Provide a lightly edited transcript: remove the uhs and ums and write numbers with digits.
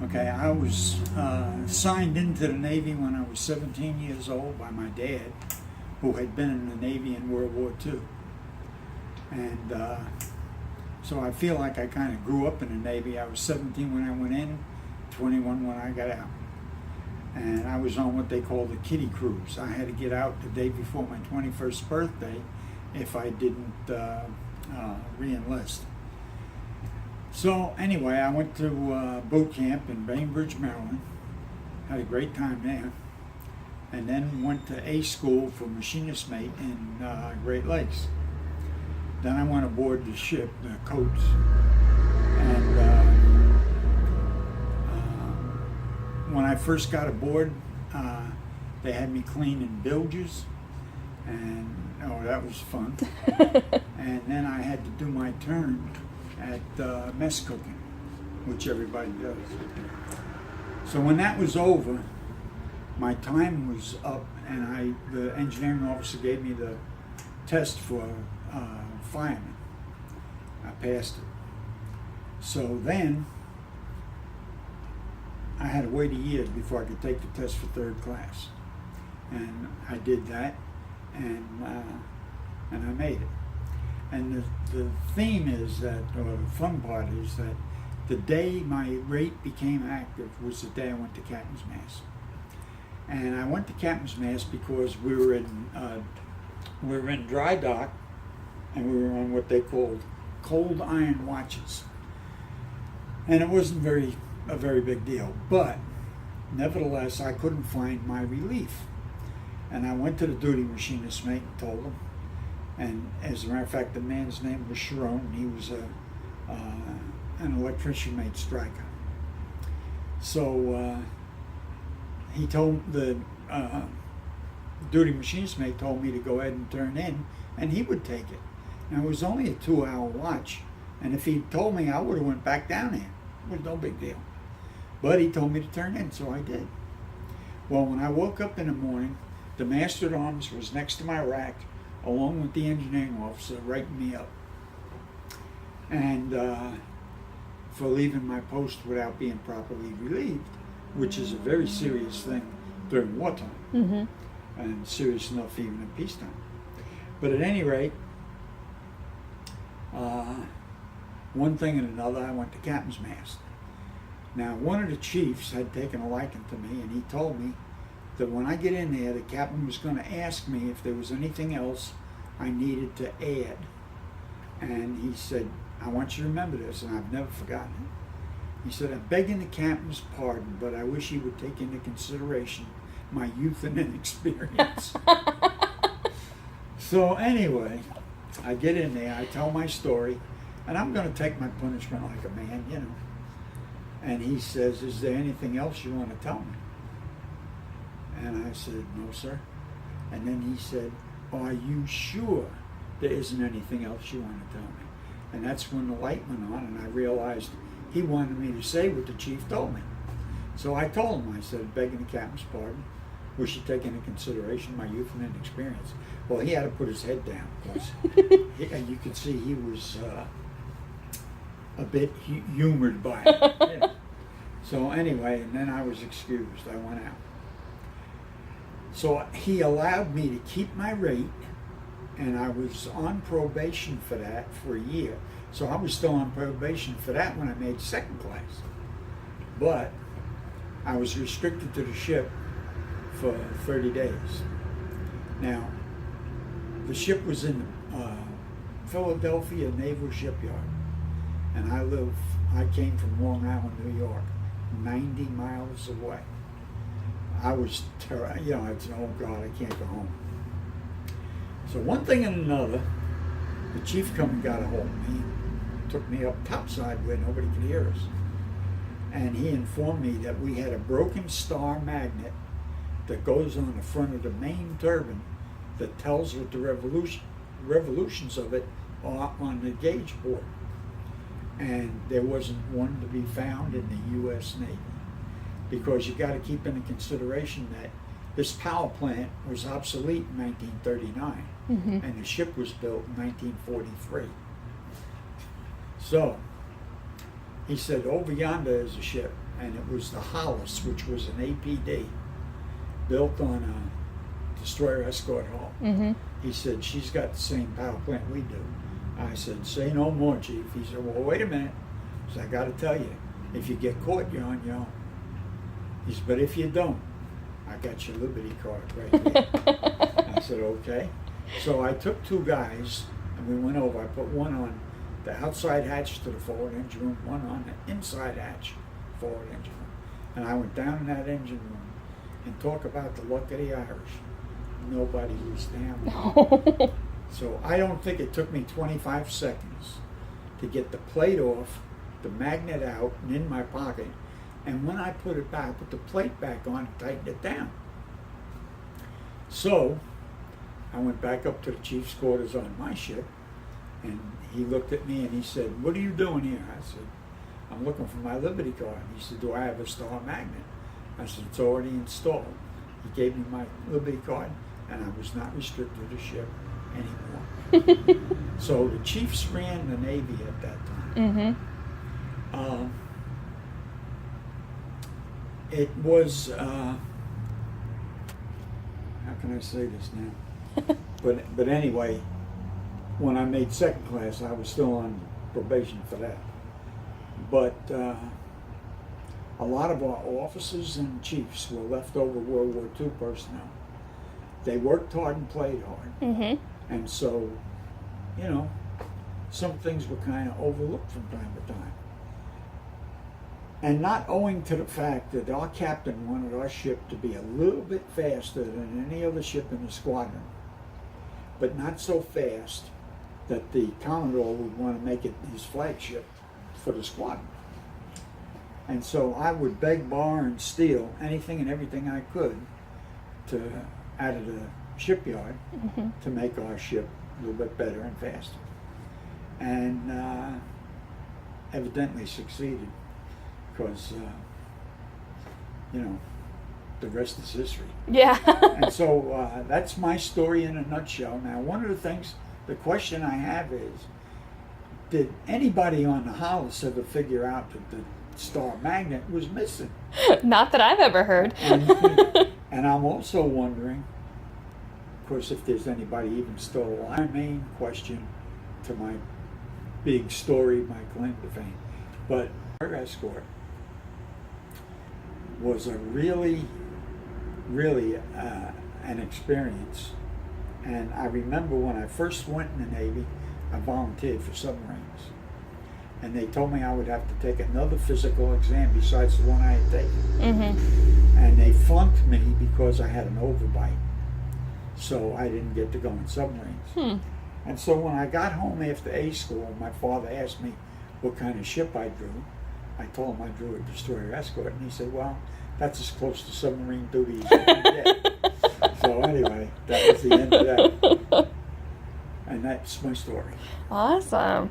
Okay, I was signed into the Navy when I was 17 years old by my dad, who had been in the Navy in World War II. And so I feel like I kind of grew up in the Navy. I was 17 when I went in, 21 when I got out. And I was on what they call the kiddie cruise. I had to get out the day before my 21st birthday if I didn't re-enlist. So anyway, I went to boot camp in Bainbridge, Maryland. Had a great time there. And then went to A school for machinist mate in Great Lakes. Then I went aboard the ship, the Coates. And when I first got aboard, they had me cleaning bilges. And oh, that was fun. And then I had to do my turn at mess cooking, which everybody does. So when that was over, my time was up, and the engineering officer gave me the test for fireman. I passed it. So then I had to wait a year before I could take the test for third class, and I did that, and I made it. And the theme is that, or the fun part is that the day my rate became active was the day I went to Captain's Mast. And I went to Captain's Mast because we were in dry dock, and we were on what they called cold iron watches. And it wasn't a very big deal, but nevertheless I couldn't find my relief. And I went to the duty machinist mate and told him. And as a matter of fact, the man's name was Sharon. He was an electrician mate striker. So he told the duty machinist mate told me to go ahead and turn in, and he would take it. And it was only a 2-hour watch, and if he'd told me, I would have went back down there. It was no big deal. But he told me to turn in, so I did. Well, when I woke up in the morning, the master at arms was next to my rack, along with the engineering officer, writing me up. And for leaving my post without being properly relieved, which is a very serious thing during wartime, and serious enough even in peacetime. But at any rate, one thing and another, I went to Captain's Mast. Now, one of the chiefs had taken a liking to me, and he told me that when I get in there, the captain was going to ask me if there was anything else I needed to add. And he said, I want you to remember this, and I've never forgotten it. He said, I'm begging the captain's pardon, but I wish he would take into consideration my youth and inexperience. So anyway, I get in there, I tell my story, and I'm going to take my punishment like a man, you know. And he says, is there anything else you want to tell me? And I said, no, sir. And then he said, are you sure there isn't anything else you want to tell me? And that's when the light went on, and I realized he wanted me to say what the chief told me. So I told him, I said, begging the captain's pardon, we should take into consideration my youth and inexperience. Well, he had to put his head down, because you could see he was a bit humored by it. Yeah. So anyway, and then I was excused. I went out. So he allowed me to keep my rate, and I was on probation for that for a year. So I was still on probation for that when I made second class. But I was restricted to the ship for 30 days. Now, the ship was in Philadelphia Naval Shipyard, and I came from Long Island, New York, 90 miles away. I was terrified, you know, I said, oh God, I can't go home. So one thing and another, the chief come and got a hold of me, took me up topside where nobody could hear us. And he informed me that we had a broken star magnet that goes on the front of the main turbine that tells what the revolutions of it are on the gauge board. And there wasn't one to be found in the U.S. Navy, because you got to keep into consideration that this power plant was obsolete in 1939, and the ship was built in 1943. So He said, over yonder is a ship, and it was the Hollis, which was an APD, built on a destroyer escort hull. Mm-hmm. He said, she's got the same power plant we do. I said, say no more, Chief. He said, well, wait a minute. I said, I got to tell you, if you get caught, you're on your own. He said, but if you don't, I got your Liberty card right there. I said, okay. So I took two guys, and we went over. I put one on the outside hatch to the forward engine room, one on the inside hatch forward engine room. And I went down in that engine room and talk about the luck of the Irish. Nobody was down. So I don't think it took me 25 seconds to get the plate off, the magnet out and in my pocket. And when I put it back, put the plate back on, tightened it down. So I went back up to the chief's quarters on my ship, and he looked at me and he said, what are you doing here? I said, I'm looking for my Liberty card. He said, do I have a star magnet? I said, it's already installed. He gave me my Liberty card, and I was not restricted to ship anymore. So the chiefs ran the Navy at that time. Mm-hmm. It was, how can I say this now? But anyway, when I made second class, I was still on probation for that. But a lot of our officers and chiefs were leftover World War II personnel. They worked hard and played hard. Mm-hmm. And so, you know, some things were kind of overlooked from time to time. And not owing to the fact that our captain wanted our ship to be a little bit faster than any other ship in the squadron, but not so fast that the Commodore would want to make it his flagship for the squadron. And so I would beg, borrow, and steal anything and everything I could out of the shipyard Mm-hmm. to make our ship a little bit better and faster. And evidently succeeded, because, you know, the rest is history. Yeah. And so that's my story in a nutshell. Now, one of the things, the question I have is, did anybody on the Hollis ever figure out that the star magnet was missing? Not that I've ever heard. And I'm also wondering, of course, if there's anybody even still alive. My main question to my big story, my claim to fame, but our escort was a really an experience. And I remember when I first went in the Navy, I volunteered for submarines. And they told me I would have to take another physical exam besides the one I had taken. Mm-hmm. And they flunked me because I had an overbite. So I didn't get to go in submarines. And so when I got home after A school, my father asked me what kind of ship I drew. I told him I drew a destroyer escort, and he said, well, that's as close to submarine duty as you can get. So anyway, that was the end of that. And that's my story. Awesome.